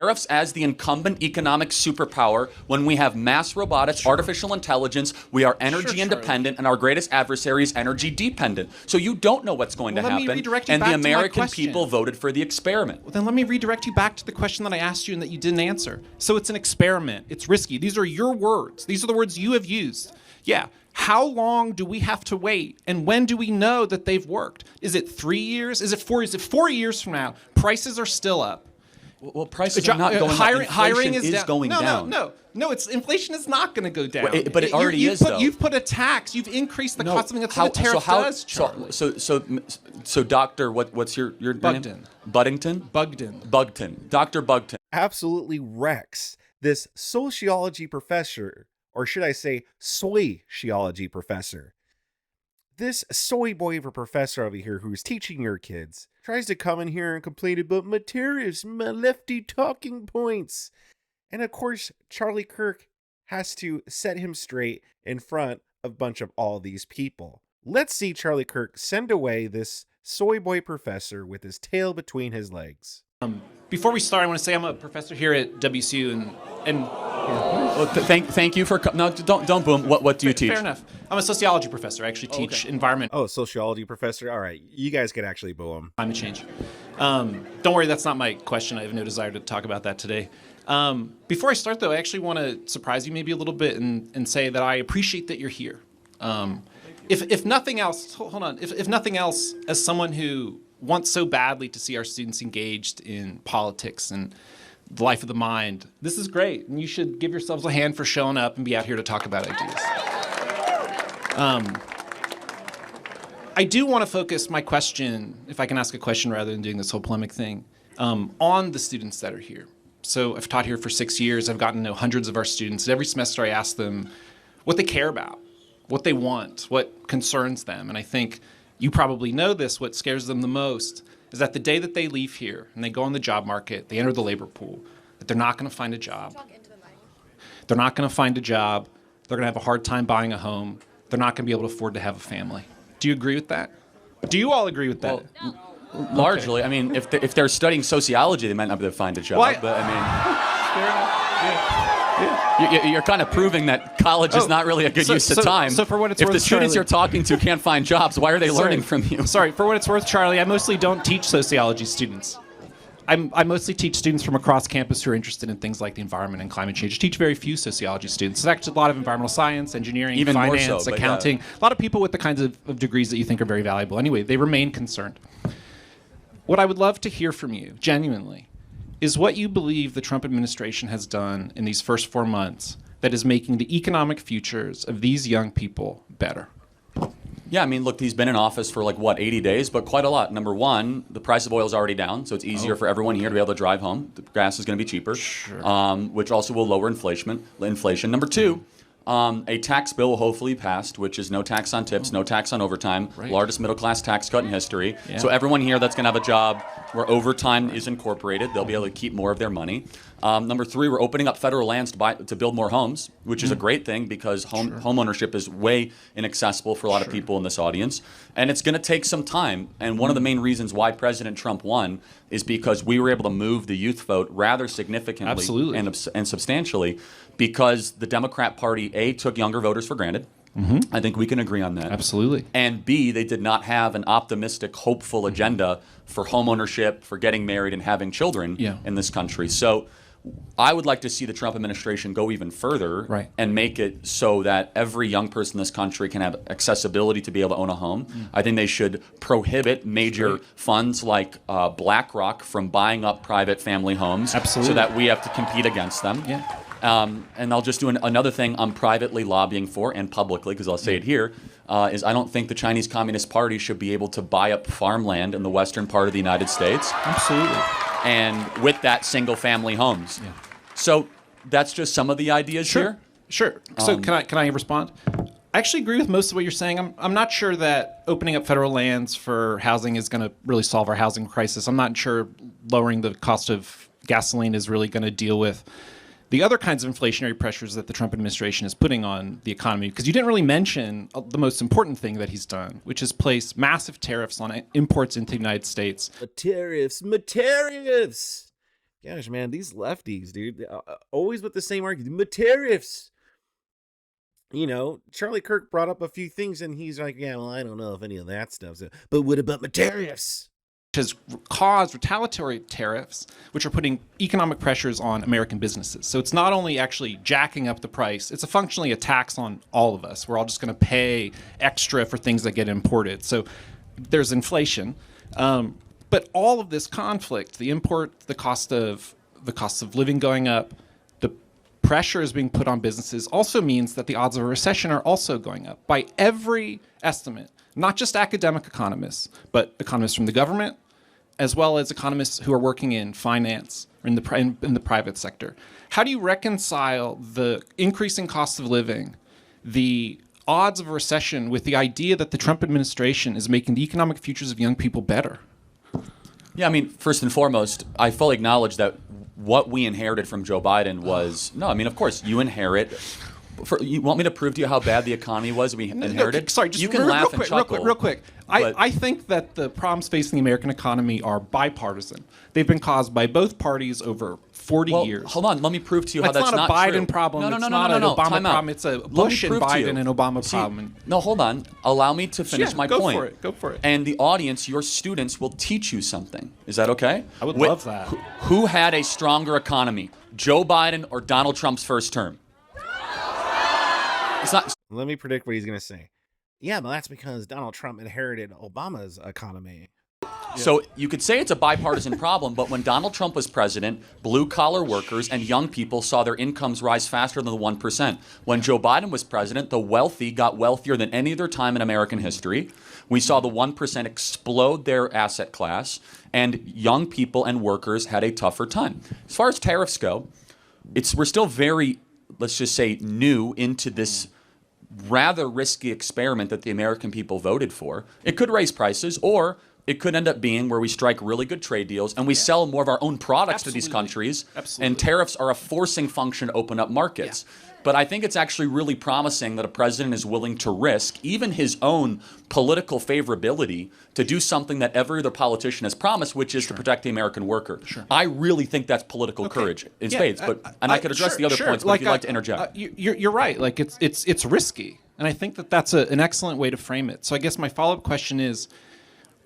Tariffs as the incumbent economic superpower when we have mass robotics, artificial intelligence, we are energy independent, and our greatest adversary is energy dependent. So you don't know what's going to happen, and the American people voted for the experiment. Well, then let me redirect you back to the question that I asked you and that you didn't answer. So it's an experiment. It's risky. These are your words. These are the words you have used. Yeah. How long do we have to wait? And when do we know that they've worked? Is it 3 years? Is it 4 years? Is it 4 years from now? Prices are still up. Well, prices are not going up. Hiring is going down. No. It's inflation is not going to go down. But it already is, though. You've put a tax. You've increased the cost of something. That's what a tariff does, Charlie. So, Doctor, what's your Bugden. name? Buddington. Bugton. Dr. Bugton Absolutely wrecks this sociology professor, or should I say, sociology professor. This soy boy of a professor over here who's teaching your kids tries to come in here and complain about my tariffs, my lefty talking points. And of course, Charlie Kirk has to set him straight in front of a bunch of all these people. Let's see Charlie Kirk send away this soy boy professor with his tail between his legs. Before we start, I want to say I'm a professor here at WSU, and well, thank you for no, don't boom. What do you teach? Fair enough. I'm a sociology professor. I actually teach environment. Oh, sociology professor. All right, you guys can actually boo him. Climate change. Don't worry, that's not my question. I have no desire to talk about that today. Before I start, though, I actually want to surprise you maybe a little bit and say that I appreciate that you're here. If nothing else, hold on. If nothing else, as someone who wants so badly to see our students engaged in politics and the life of the mind, this is great, and you should give yourselves a hand for showing up and be out here to talk about ideas. I do want to focus my question, if I can ask a question rather than doing this whole polemic thing, on the students that are here. So I've taught here for 6 years. I've gotten to know hundreds of our students. Every semester I ask them what they care about, what they want, what concerns them. And I think you probably know this, what scares them the most is that the day that they leave here and they go on the job market, they enter the labor pool, that they're not going to find a job. They're not going to find a job. They're going to have a hard time buying a home. They're not going to be able to afford to have a family. Do you agree with that? Do you all agree with that? Well, largely. Okay. I mean, if they're studying sociology, they might not be able to find a job. Well, but I mean, fair enough. Yeah. You're kind of proving that college is not really a good use of time. So for what it's if worth, the students Charlie, you're talking to can't find jobs, why are they learning from you? Sorry, for what it's worth, Charlie, I mostly don't teach sociology students. I mostly teach students from across campus who are interested in things like the environment and climate change. I teach very few sociology students. There's actually a lot of environmental science, engineering, even finance, more so, accounting. Yeah. A lot of people with the kinds of degrees that you think are very valuable. Anyway, they remain concerned. What I would love to hear from you, genuinely, is what you believe the Trump administration has done in these first 4 months that is making the economic futures of these young people better. Yeah, I mean, look, he's been in office for 80 days, but quite a lot. Number one, the price of oil is already down, so it's easier for everyone here to be able to drive home. The gas is going to be cheaper, which also will lower inflation. Number two, a tax bill will hopefully be passed, which is no tax on tips, no tax on overtime, largest middle-class tax cut in history. Yeah. So everyone here that's going to have a job where overtime is incorporated, they'll be able to keep more of their money. Number three, we're opening up federal lands to build more homes, which is a great thing because home ownership is way inaccessible for a lot of people in this audience. And it's going to take some time. And one of the main reasons why President Trump won is because we were able to move the youth vote rather significantly and substantially because the Democrat Party, A, took younger voters for granted. I think we can agree on that. Absolutely. And B, they did not have an optimistic, hopeful agenda for homeownership, for getting married and having children in this country. So I would like to see the Trump administration go even further and make it so that every young person in this country can have accessibility to be able to own a home. I think they should prohibit major funds like BlackRock from buying up private family homes so that we have to compete against them. And I'll just do another thing I'm privately lobbying for and publicly, because I'll say it here, is I don't think the Chinese Communist Party should be able to buy up farmland in the western part of the United States. Absolutely. And with that, single-family homes. So that's just some of the ideas here. Sure. So can I respond? I actually agree with most of what you're saying. I'm not sure that opening up federal lands for housing is going to really solve our housing crisis. I'm not sure lowering the cost of gasoline is really going to deal with the other kinds of inflationary pressures that the Trump administration is putting on the economy, because you didn't really mention the most important thing that he's done, which is place massive tariffs on imports into the United States. Tariffs. Gosh, man, these lefties, dude, always with the same argument. The tariffs. You know, Charlie Kirk brought up a few things, and he's like, "Yeah, well, I don't know if any of that stuff's it. But what about my tariffs?" Has caused retaliatory tariffs, which are putting economic pressures on American businesses. So it's not only actually jacking up the price, it's functionally a tax on all of us. We're all just going to pay extra for things that get imported. So there's inflation. But all of this conflict, the import, the cost of living going up, the pressures being put on businesses also means that the odds of a recession are also going up. By every estimate, not just academic economists, but economists from the government, as well as economists who are working in finance or in the private sector. How do you reconcile the increasing cost of living, the odds of a recession, with the idea that the Trump administration is making the economic futures of young people better? Yeah, I mean, first and foremost, I fully acknowledge that what we inherited from Joe Biden was, no, I mean, of course, you inherit. You want me to prove to you how bad the economy was we inherited? Sorry, just you can laugh and chuckle. Real quick. But I think that the problems facing the American economy are bipartisan. They've been caused by both parties over 40 years. Hold on. Let me prove to you how that's not a Biden true. problem. No. It's not an Obama Time out. problem. It's a Bush and Biden and Obama problem. No, hold on. Allow me to finish my point. Go for it. And the audience, your students, will teach you something. Is that okay? I would love that. Who had a stronger economy, Joe Biden or Donald Trump's first term? It's not. Let me predict what he's going to say. Yeah, but that's because Donald Trump inherited Obama's economy. So you could say it's a bipartisan problem, but when Donald Trump was president, blue-collar workers and young people saw their incomes rise faster than the 1%. When Joe Biden was president, the wealthy got wealthier than any other time in American history. We saw the 1% explode their asset class, and young people and workers had a tougher time. As far as tariffs go, we're still very, let's just say, new into this rather risky experiment that the American people voted for. It could raise prices, or it could end up being where we strike really good trade deals and we sell more of our own products to these countries. Absolutely. And tariffs are a forcing function to open up markets. But I think it's actually really promising that a president is willing to risk even his own political favorability to do something that every other politician has promised, which is to protect the American worker. I really think that's political courage in spades. And I could address the other points, but if you'd like to interject. You're right. Like it's risky. And I think that's an excellent way to frame it. So I guess my follow-up question is,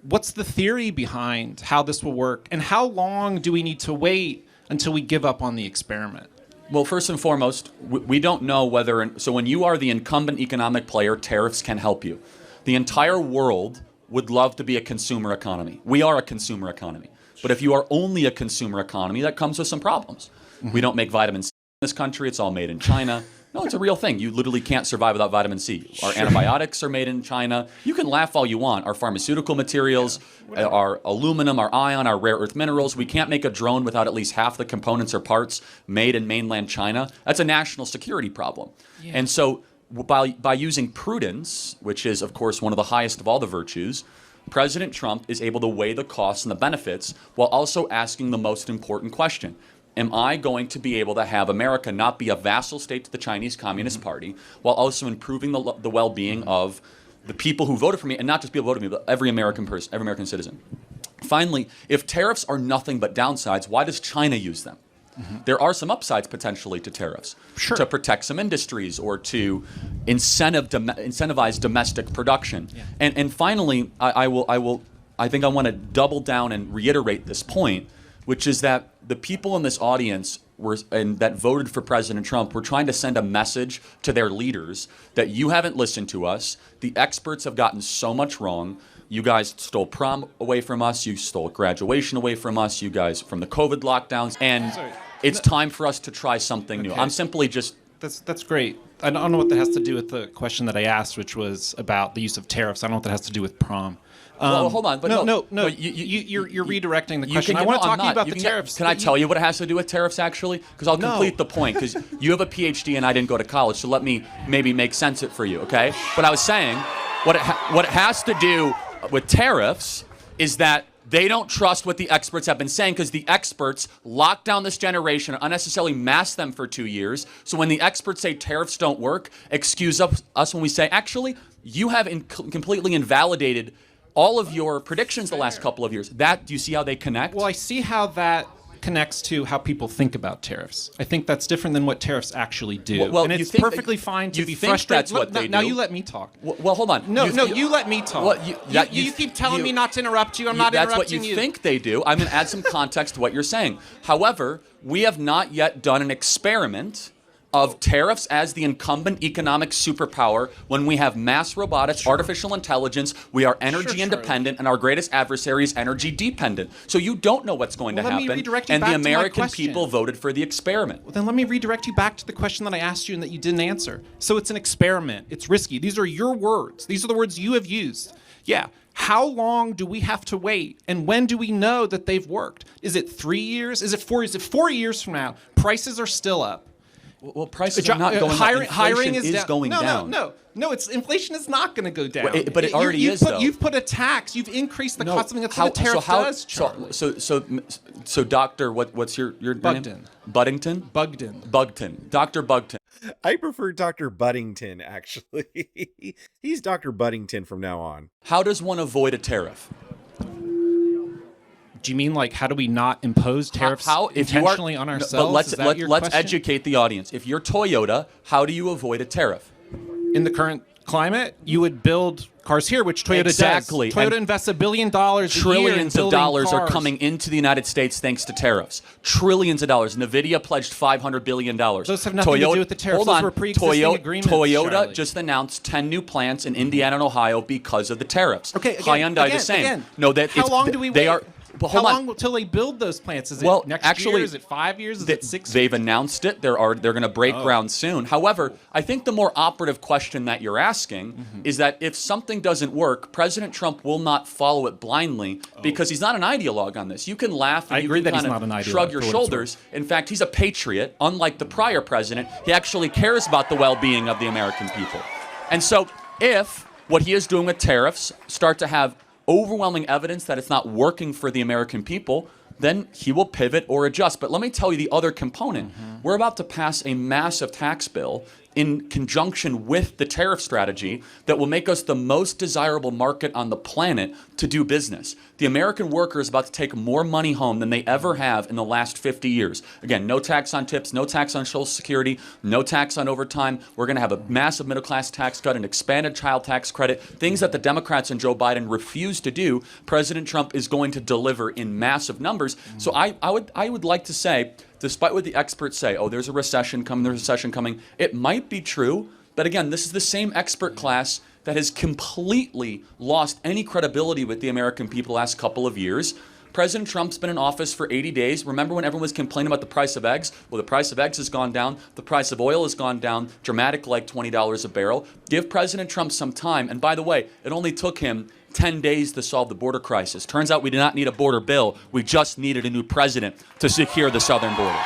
what's the theory behind how this will work? And how long do we need to wait until we give up on the experiment? Well, first and foremost, we don't know whether. So when you are the incumbent economic player, tariffs can help you. The entire world would love to be a consumer economy. We are a consumer economy. But if you are only a consumer economy, that comes with some problems. We don't make vitamin C in this country. It's all made in China. No, it's a real thing. You literally can't survive without vitamin C. Our antibiotics are made in China. You can laugh all you want. Our pharmaceutical materials, our aluminum, our iron, our rare earth minerals. We can't make a drone without at least half the components or parts made in mainland China. That's a national security problem. Yeah. And so by using prudence, which is, of course, one of the highest of all the virtues, President Trump is able to weigh the costs and the benefits while also asking the most important question. Am I going to be able to have America not be a vassal state to the Chinese Communist Party while also improving the well-being of the people who voted for me, and not just people who voted for me, but every American person, every American citizen? Finally, if tariffs are nothing but downsides, why does China use them? There are some upsides potentially to tariffs, to protect some industries or to incentivize domestic production. And finally, I think I want to double down and reiterate this point, which is that the people in this audience that voted for President Trump were trying to send a message to their leaders that you haven't listened to us. The experts have gotten so much wrong. You guys stole prom away from us. You stole graduation away from us. You guys from the COVID lockdowns. And it's time for us to try something new. I'm simply just... That's great. I don't know what that has to do with the question that I asked, which was about the use of tariffs. I don't know what that has to do with prom. Well, hold on. But no. You're redirecting the question. I want to talk to you about the tariffs. Can I tell you what it has to do with tariffs, actually? Because I'll complete the point. Because you have a PhD and I didn't go to college, so let me maybe make sense of it for you, okay? But I was saying, what it has to do with tariffs is that they don't trust what the experts have been saying, because the experts locked down this generation and unnecessarily masked them for 2 years. So when the experts say tariffs don't work, excuse us when we say, actually, you have completely invalidated all of your predictions the last couple of years. Do you see how they connect? Well, I see how that connects to how people think about tariffs. I think that's different than what tariffs actually do. Well, and you it's think perfectly fine to you be think frustrated. that's what they Now do? you let me talk. Well, hold on. No, you let me talk. Well, you keep telling me not to interrupt you. I'm not That's interrupting what you think they do. I'm going to add some context to what you're saying. However, we have not yet done an experiment of tariffs as the incumbent economic superpower when we have mass robotics, artificial intelligence, we are energy independent, and our greatest adversary is energy dependent. So you don't know what's going to let me happen, redirect you and back the to my American question. people voted for the experiment. Well, then let me redirect you back to the question that I asked you and that you didn't answer. So it's an experiment. It's risky. These are your words. These are the words you have used. Yeah. How long do we have to wait? And when do we know that they've worked? Is it 3 years? Is it 4 years? Is it 4 years from now? Prices are still up. Well, prices are not going up. Hiring Inflation is going down. No. It's inflation is not going to go down. But it already is, though. You've put a tax. You've increased the cost of something. That's what a tariff does, Charlie. So, Doctor, what's your Bugden. name? Buddington. Bugton. Dr. Bugton. I prefer Dr. Buddington, actually. He's Dr. Buddington from now on. How does one avoid a tariff? Do you mean like how do we not impose tariffs intentionally on ourselves? But let's educate the audience. If you're Toyota, how do you avoid a tariff? In the current climate, you would build cars here, which Toyota does. Toyota invests $1 billion a year in Trillions of dollars cars. are coming into the United States thanks to tariffs. Trillions of dollars. NVIDIA pledged $500 billion. Those have nothing to do with the tariffs. Those were pre-existing agreements, Toyota Charlie. just announced 10 new plants in Indiana and Ohio because of the tariffs. Okay, Hyundai the same. How long do we wait? They are. Well, how long until they build those plants? Is it next year? Is it 5 years? Is it 6 years? They've announced it. They're going to break ground soon. However, I think the more operative question that you're asking is that if something doesn't work, President Trump will not follow it blindly because he's not an ideologue on this. You can laugh and you can kind of shrug your shoulders. In fact, he's a patriot. Unlike the prior president, he actually cares about the well-being of the American people. And so if what he is doing with tariffs start to have overwhelming evidence that it's not working for the American people, then he will pivot or adjust. But let me tell you the other component. We're about to pass a massive tax bill in conjunction with the tariff strategy that will make us the most desirable market on the planet to do business. The American worker is about to take more money home than they ever have in the last 50 years. Again, no tax on tips, no tax on Social Security, no tax on overtime. We're going to have a massive middle-class tax cut, an expanded child tax credit, things that the Democrats and Joe Biden refuse to do. President Trump is going to deliver in massive numbers. So I would like to say, despite what the experts say, there's a recession coming, it might be true, but again, this is the same expert class that has completely lost any credibility with the American people the last couple of years. President Trump's been in office for 80 days. Remember when everyone was complaining about the price of eggs? Well, the price of eggs has gone down. The price of oil has gone down dramatically, like $20 a barrel. Give President Trump some time. And by the way, it only took him 10 days to solve the border crisis. Turns out we did not need a border bill. We just needed a new president to secure the southern border.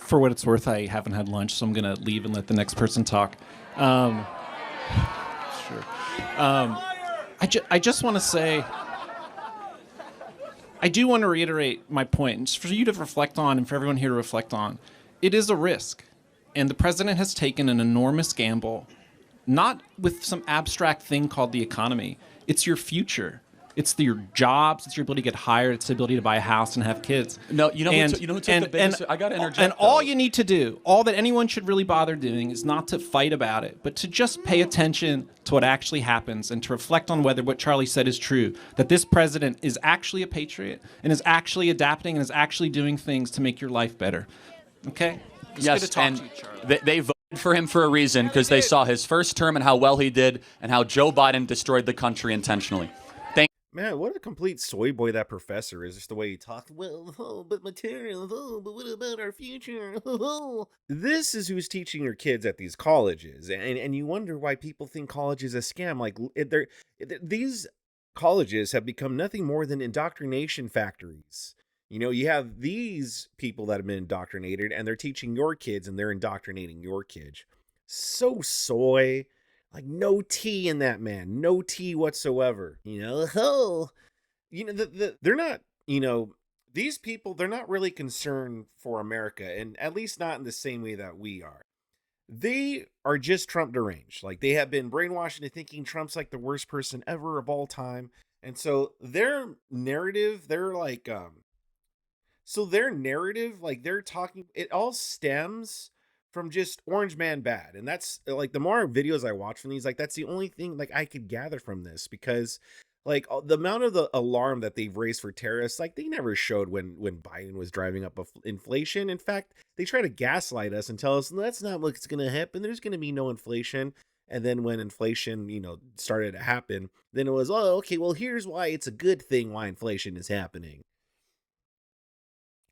For what it's worth, I haven't had lunch, so I'm going to leave and let the next person talk. Sure. I just want to say, I do want to reiterate my point, and just for you to reflect on and for everyone here to reflect on. It is a risk, and the president has taken an enormous gamble, not with some abstract thing called the economy. It's your future. It's your jobs. It's your ability to get hired. It's the ability to buy a house and have kids. No, you know who took the biggest? I got to interject. And all you need to do, all that anyone should really bother doing, is not to fight about it, but to just pay attention to what actually happens and to reflect on whether what Charlie said is true. That this president is actually a patriot and is actually adapting and is actually doing things to make your life better. Okay? It's good to talk to you, Charlie. They voted for him for a reason because they saw his first term and how well he did and how Joe Biden destroyed the country intentionally. Man, what a complete soy boy that professor is. Just the way he talked. Well, but material. But what about our future? This is who's teaching your kids at these colleges. And you wonder why people think college is a scam. Like, these colleges have become nothing more than indoctrination factories. You know, you have these people that have been indoctrinated, and they're teaching your kids, and they're indoctrinating your kids. So soy. Like, no tea in that man. No tea whatsoever. They're not, these people, they're not really concerned for America, and at least not in the same way that we are. They are just Trump deranged. Like, they have been brainwashed into thinking Trump's like the worst person ever of all time, And so their narrative, like they're talking, it all stems from just Orange Man bad. And that's like the more videos I watch from these, like that's the only thing like I could gather from this, because like the amount of the alarm that they've raised for tariffs, like they never showed when Biden was driving up inflation. In fact, they try to gaslight us and tell us that's not what's going to happen. There's going to be no inflation. And then when inflation, started to happen, then it was, oh, okay, well, here's why it's a good thing why inflation is happening.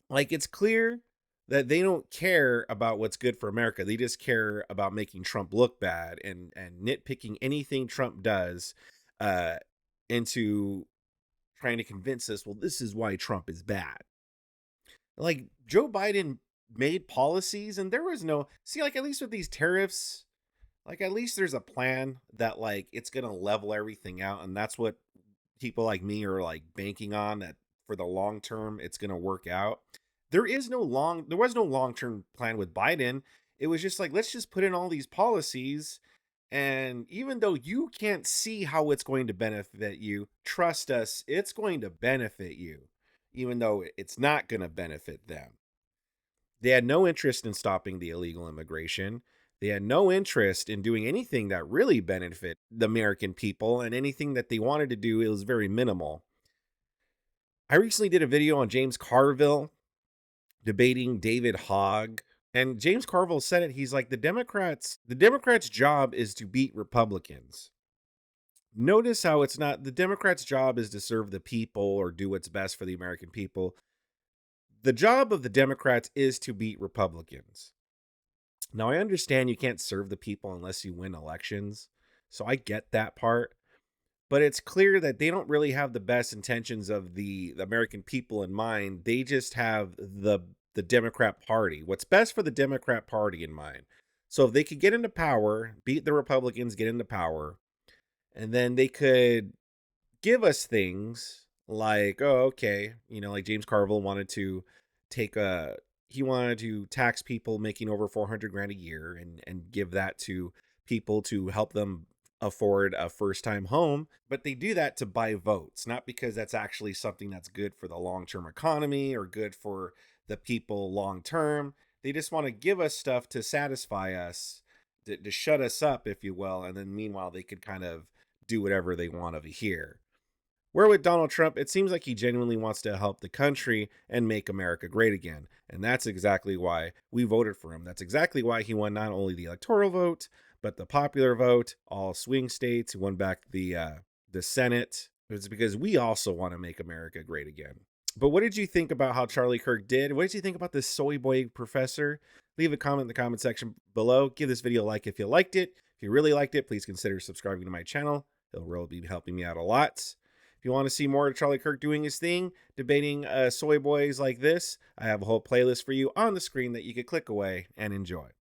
Like, it's clear that they don't care about what's good for America. They just care about making Trump look bad and nitpicking anything Trump does into trying to convince us, well, this is why Trump is bad. Like, Joe Biden made policies and there was no, see, like, at least with these tariffs, like, at least there's a plan that, like, it's going to level everything out. And that's what people like me are, like, banking on, that for the long term, it's going to work out. There was no long-term plan with Biden. It was just like, let's just put in all these policies. And even though you can't see how it's going to benefit you, trust us, it's going to benefit you, even though it's not going to benefit them. They had no interest in stopping the illegal immigration. They had no interest in doing anything that really benefit the American people, and anything that they wanted to do, it was very minimal. I recently did a video on James Carville debating David Hogg, and James Carville said it. He's like, the Democrats' job is to beat Republicans. Notice how it's not the Democrats' job is to serve the people or do what's best for the American people. The job of the Democrats is to beat Republicans. Now, I understand you can't serve the people unless you win elections, so I get that part. But it's clear that they don't really have the best intentions of the American people in mind. They just have the Democrat Party, what's best for the Democrat Party in mind. So if they could get into power, beat the Republicans, get into power, and then they could give us things like, oh, okay, like James Carville wanted to tax people making over 400 grand a year and give that to people to help them afford a first-time home. But they do that to buy votes, not because that's actually something that's good for the long-term economy or good for the people long-term. They just want to give us stuff to satisfy us, to shut us up, if you will. And then meanwhile, they could kind of do whatever they want over here. Where with Donald Trump, it seems like he genuinely wants to help the country and make America great again. And that's exactly why we voted for him. That's exactly why he won not only the electoral vote, but the popular vote, all swing states. He won back the Senate. It's because we also want to make America great again. But what did you think about how Charlie Kirk did? What did you think about this Soyboy professor? Leave a comment in the comment section below. Give this video a like if you liked it. If you really liked it, please consider subscribing to my channel. It'll really be helping me out a lot. If you want to see more of Charlie Kirk doing his thing, debating soy boys like this, I have a whole playlist for you on the screen that you could click away and enjoy.